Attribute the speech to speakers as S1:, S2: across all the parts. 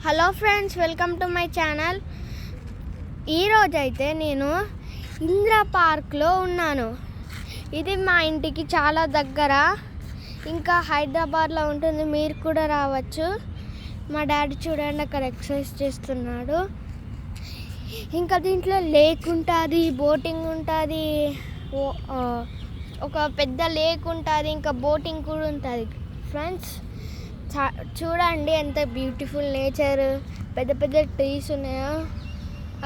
S1: Hello friends, welcome to my channel. ఈరోజైతే నేను ఇందిరా పార్క్లో ఉన్నాను. ఇది మా ఇంటికి చాలా దగ్గర, ఇంకా హైదరాబాద్లో ఉంటుంది. మీరు కూడా రావచ్చు. మా డాడీ చూడండి అక్కడ ఎక్సర్సైజ్ చేస్తున్నాడు. ఇంకా దీంట్లో లేక్ ఉంటుంది, బోటింగ్ ఉంటుంది, ఒక పెద్ద లేక్ ఉంటుంది, ఇంకా బోటింగ్ కూడా ఉంటుంది. ఫ్రెండ్స్ చూడండి ఎంత బ్యూటిఫుల్ నేచర్, పెద్ద పెద్ద ట్రీస్ ఉన్నాయో.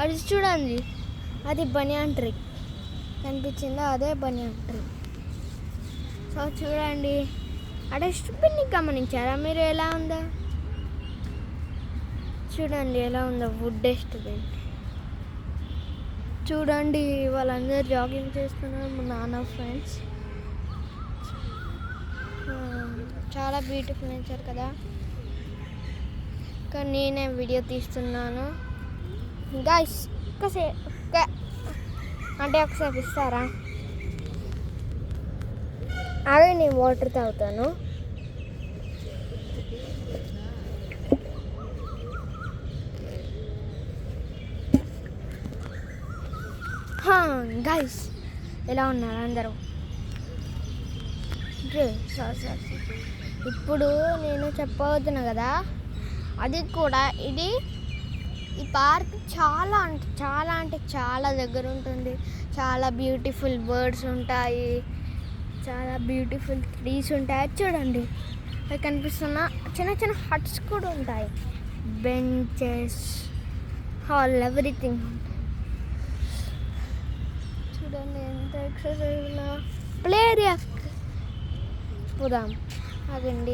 S1: అది చూడండి, అది బనియాన్ ట్రీ కనిపించిందో, అదే బనియాన్ ట్రీ. సో చూడండి, ఆ డస్ట్బిన్ గమనించారా మీరు? ఎలా ఉందో చూడండి, ఎలా ఉందో వుడ్ డస్ట్బిన్. చూడండి, వాళ్ళందరూ జాగింగ్ చేస్తున్నారు. మా నాన్న ఫ్రెండ్స్. చాలా బ్యూటిఫుల్ నేచర్ కదా. కానీ నేనే వీడియో తీస్తున్నాను. గైస్ ఒకసారి ఇస్తారా? అదే నేను వాటర్ తాగుతాను. గైస్ ఎలా ఉన్నారు అందరూ? సారీ, ఇప్పుడు నేను చెప్పవద్దును కదా. అది కూడా ఈ పార్క్ చాలా అంటే చాలా దగ్గర ఉంటుంది. చాలా బ్యూటిఫుల్ బర్డ్స్ ఉంటాయి, చాలా బ్యూటిఫుల్ ట్రీస్ ఉంటాయి. చూడండి, అవి కనిపిస్తున్న చిన్న చిన్న హట్స్ కూడా ఉంటాయి. Benches, hall, everything. చూడండి ఎంత ఎక్సర్సైజ్ ప్లే ఏరియా. పోదాం, అదండి.